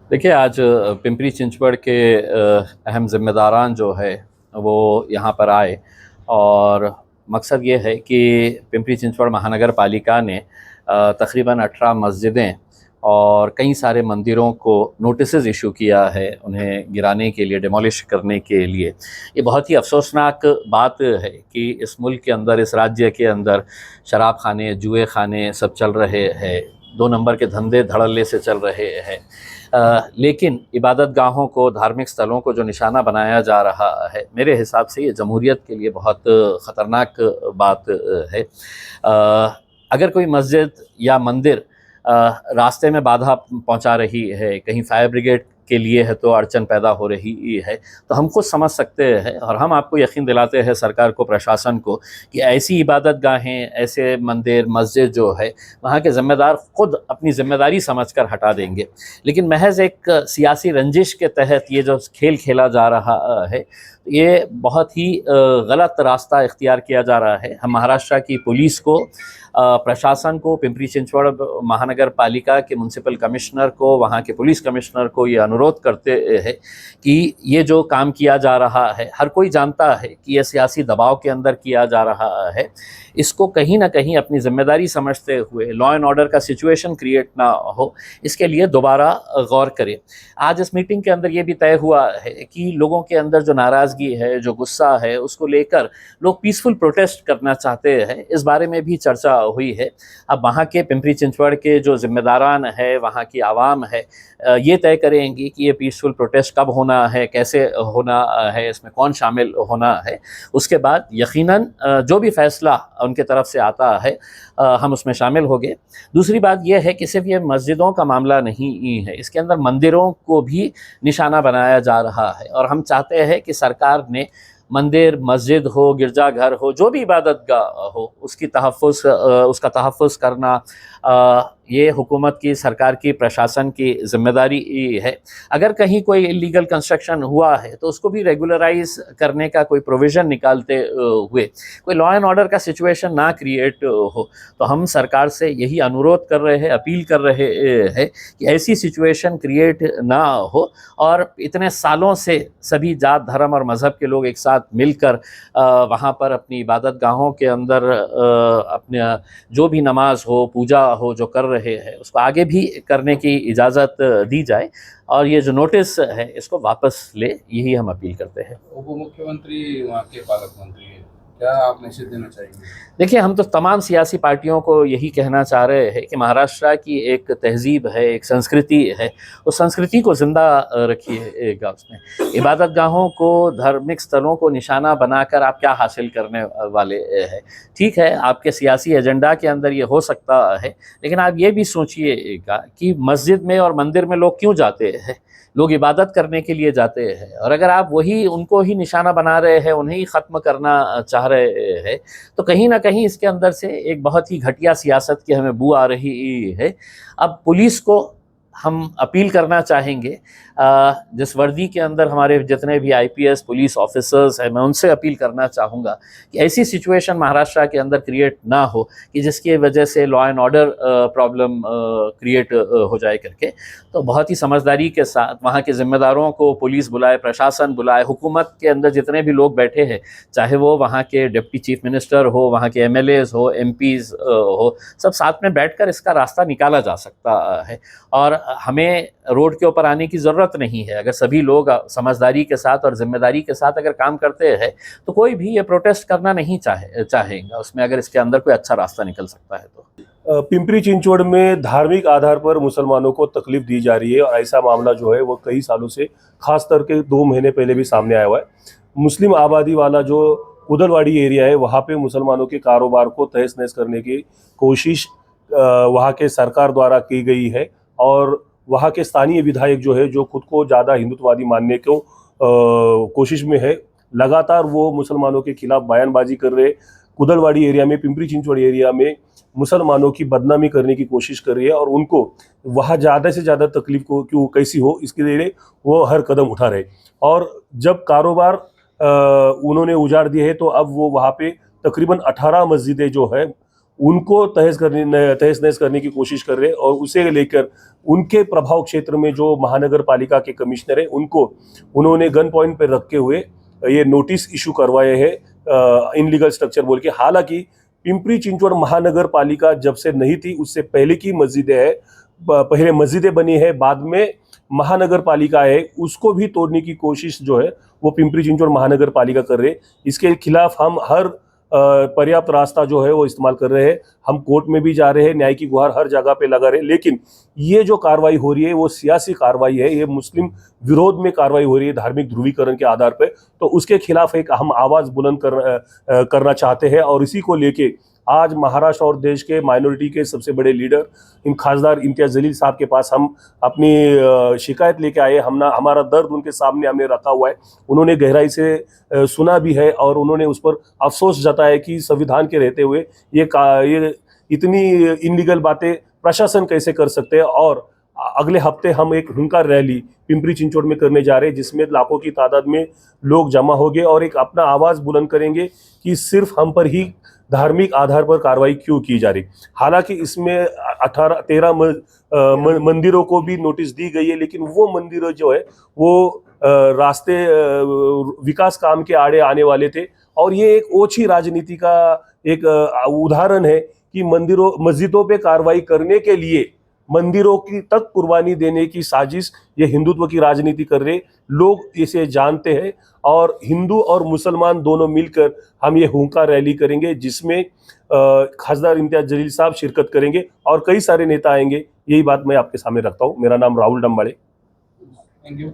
देखिए, आज पिंपरी चिंचवड़ के अहम ज़िम्मेदारान जो है वो यहाँ पर आए और मकसद ये है कि पिंपरी चिंचवड़ महानगर पालिका ने तकरीबन 18 मस्जिदें और कई सारे मंदिरों को नोटिसेस इशू किया है उन्हें गिराने के लिए, डिमोलिश करने के लिए। ये बहुत ही अफसोसनाक बात है कि इस मुल्क के अंदर, इस राज्य के अंदर शराब खाने, जुए खाने सब चल रहे हैं, 2 नंबर के धंधे धड़ल्ले से चल रहे हैं। लेकिन इबादत गाहों को, धार्मिक स्थलों को जो निशाना बनाया जा रहा है, मेरे हिसाब से ये जमहूरियत के लिए बहुत ख़तरनाक बात है। अगर कोई मस्जिद या मंदिर रास्ते में बाधा पहुंचा रही है, कहीं फायर ब्रिगेड के लिए है तो अड़चन पैदा हो रही है, तो हम खुद समझ सकते हैं और हम आपको यकीन दिलाते हैं, सरकार को, प्रशासन को, कि ऐसी इबादत गाहें, ऐसे मंदिर, मस्जिद जो है, वहाँ के ज़िम्मेदार खुद अपनी ज़िम्मेदारी समझकर हटा देंगे। लेकिन महज एक सियासी रंजिश के तहत ये जो खेल खेला जा रहा है, ये बहुत ही गलत रास्ता इख्तियार किया जा रहा है। हम महाराष्ट्र की पुलिस को, प्रशासन को, पिंपरी चिंचवड़ महानगर पालिका के म्युनिसिपल कमिश्नर को, वहाँ के पुलिस कमिश्नर को ये अनुरोध करते हैं कि ये जो काम किया जा रहा है, हर कोई जानता है कि यह सियासी दबाव के अंदर किया जा रहा है। इसको कहीं ना कहीं अपनी ज़िम्मेदारी समझते हुए लॉ एंड ऑर्डर का सिचुएशन क्रिएट ना हो, इसके लिए दोबारा गौर करें। आज इस मीटिंग के अंदर ये भी तय हुआ है कि लोगों के अंदर जो नाराज़गी है, जो गुस्सा है, उसको लेकर लोग पीसफुल प्रोटेस्ट करना चाहते हैं, इस बारे में भी चर्चा हुई है। अब वहाँ के पिंपरी चिंचवड़ के जो ज़िम्मेदारान है, वहाँ की आवाम है, ये तय करेंगी कि ये पीसफुल प्रोटेस्ट कब होना है, कैसे होना है, इसमें कौन शामिल होना है। उसके बाद यकीनन जो भी फ़ैसला उनके तरफ से आता है, हम उसमें शामिल होंगे। दूसरी बात यह है कि सिर्फ ये मस्जिदों का मामला नहीं है, इसके अंदर मंदिरों को भी निशाना बनाया जा रहा है और हम चाहते हैं कि सरकार ने मंदिर, मस्जिद हो, गिरजाघर हो, जो भी इबादत गाह हो, उसका तहफ़्फ़ुज़ करना ये हुकूमत की, सरकार की, प्रशासन की ज़िम्मेदारी है। अगर कहीं कोई इल्लीगल कंस्ट्रक्शन हुआ है तो उसको भी रेगुलराइज़ करने का कोई प्रोविज़न निकालते हुए कोई लॉ एंड ऑर्डर का सिचुएशन ना क्रिएट हो। तो हम सरकार से यही अनुरोध कर रहे हैं, अपील कर रहे हैं कि ऐसी सिचुएशन क्रिएट ना हो और इतने सालों से सभी जात, धर्म और मज़हब के लोग एक साथ मिलकर वहाँ पर अपनी इबादत गाहों के अंदर अपने जो भी नमाज हो, पूजा हो, जो कर रहे हैं, उसको आगे भी करने की इजाज़त दी जाए और ये जो नोटिस है इसको वापस ले, यही हम अपील करते हैं। उप मुख्यमंत्री वहाँ के पालक मंत्री हैं, क्या आप मैसेज देना चाहेंगे? देखिए, हम तो तमाम सियासी पार्टियों को यही कहना चाह रहे हैं कि महाराष्ट्र की एक तहज़ीब है, एक संस्कृति है, उस संस्कृति को ज़िंदा रखिएगा। उसमें इबादत गाहों को, धार्मिक स्थलों को निशाना बनाकर आप क्या हासिल करने वाले हैं? ठीक है, आपके सियासी एजेंडा के अंदर ये हो सकता है, लेकिन आप ये भी सोचिएगा कि मस्जिद में और मंदिर में लोग क्यों जाते हैं? लोग इबादत करने के लिए जाते हैं और अगर आप वही उनको ही निशाना बना रहे हैं, उन्हें ही ख़त्म करना चाह रहे हैं, तो कहीं न कहीं इसके अंदर से एक बहुत ही घटिया सियासत की हमें बू आ रही है। अब पुलिस को हम अपील करना चाहेंगे, जिस वर्दी के अंदर हमारे जितने भी आईपीएस पुलिस ऑफिसर्स हैं, मैं उनसे अपील करना चाहूँगा कि ऐसी सिचुएशन महाराष्ट्र के अंदर क्रिएट ना हो कि जिसकी वजह से law and order problem create हो जाए करके। तो बहुत ही समझदारी के साथ वहाँ के ज़िम्मेदारों को पुलिस बुलाए, प्रशासन बुलाए, हुकूमत के अंदर जितने भी लोग बैठे हैं, चाहे वो वहाँ के डिप्टी चीफ मिनिस्टर हो, वहाँ के एमएलएज़ हो, एमपीज़ हो, सब साथ में बैठकर इसका रास्ता निकाला जा सकता है और हमें रोड के ऊपर आने की ज़रूरत नहीं है। अगर सभी लोग समझदारी के साथ और ज़िम्मेदारी के साथ अगर काम करते हैं तो कोई भी ये प्रोटेस्ट करना नहीं चाहेगा उसमें, अगर इसके अंदर कोई अच्छा रास्ता निकल सकता है तो। पिंपरी चिंचवड़ में धार्मिक आधार पर मुसलमानों को तकलीफ दी जा रही है और ऐसा मामला जो है वो कई सालों से, खास करके 2 महीने पहले भी सामने आया हुआ है। मुस्लिम आबादी वाला जो कुदलवाड़ी एरिया है, वहाँ पे मुसलमानों के कारोबार को तहस नहस करने की कोशिश वहाँ के सरकार द्वारा की गई है और वहाँ के स्थानीय विधायक जो है, जो खुद को ज़्यादा हिंदुत्ववादी मानने को कोशिश में है, लगातार वो मुसलमानों के खिलाफ बयानबाजी कर रहे। कुदलवाड़ी एरिया में, पिंपरी चिंचवड़ एरिया में मुसलमानों की बदनामी करने की कोशिश कर रही है और उनको वहाँ ज़्यादा से ज़्यादा तकलीफ को क्यों कैसी हो, इसके लिए वो हर कदम उठा रहे। और जब कारोबार उन्होंने उजाड़ दिए है तो अब वो वहाँ पे तकरीबन 18 मस्जिदें जो है उनको तहस नहस करने की कोशिश कर रहे हैं। और उसे लेकर उनके प्रभाव क्षेत्र में जो महानगर पालिका के कमिश्नर है उनको उन्होंने गन पॉइंट पर रखे हुए ये नोटिस इशू करवाए हैं इनलीगल स्ट्रक्चर बोल के। हालांकि पिंपरी चिंचवड़ महानगर पालिका जब से नहीं थी उससे पहले की मस्जिदें है, पहले मस्जिदें बनी है, बाद में महानगर पालिका है, उसको भी तोड़ने की कोशिश जो है वो पिंपरी चिंचवड़ महानगर पालिका कर रहे हैं। इसके खिलाफ हम हर पर्याप्त रास्ता जो है वो इस्तेमाल कर रहे हैं। हम कोर्ट में भी जा रहे हैं, न्याय की गुहार हर जगह पे लगा रहे हैं। लेकिन ये जो कार्रवाई हो रही है वो सियासी कार्रवाई है, ये मुस्लिम विरोध में कार्रवाई हो रही है धार्मिक ध्रुवीकरण के आधार पर। तो उसके खिलाफ एक हम आवाज बुलंद करना चाहते हैं। और इसी को लेके आज महाराष्ट्र और देश के माइनॉरिटी के सबसे बड़े लीडर इन खासदार इम्तियाज जलील साहब के पास हम अपनी शिकायत लेके आए। हमारा दर्द उनके सामने हमने रखा हुआ है। उन्होंने गहराई से सुना भी है और उन्होंने उस पर अफसोस जताया कि संविधान के रहते हुए ये इतनी इनलीगल बातें प्रशासन कैसे कर सकते हैं। और अगले हफ्ते हम एक हुंकार रैली पिंपरी चिंचवड़ में करने जा रहे हैं जिसमें लाखों की तादाद में लोग जमा होंगे और एक अपना आवाज बुलंद करेंगे कि सिर्फ हम पर ही धार्मिक आधार पर कार्रवाई क्यों की जा रही। हालांकि इसमें 13 मंदिरों को भी नोटिस दी गई है, लेकिन वो मंदिर जो है वो रास्ते विकास काम के आड़े आने वाले थे। और ये एक ओछी राजनीति का एक उदाहरण है कि मस्जिदों पे कार्रवाई करने के लिए मंदिरों की तक कुर्बानी देने की साजिश ये हिंदुत्व की राजनीति कर रहे लोग इसे जानते हैं। और हिंदू और मुसलमान दोनों मिलकर हम ये हुंकार रैली करेंगे जिसमें खासदार इम्तियाज जलील साहब शिरकत करेंगे और कई सारे नेता आएंगे। यही बात मैं आपके सामने रखता हूँ। मेरा नाम राहुल डंबाड़े। Thank you.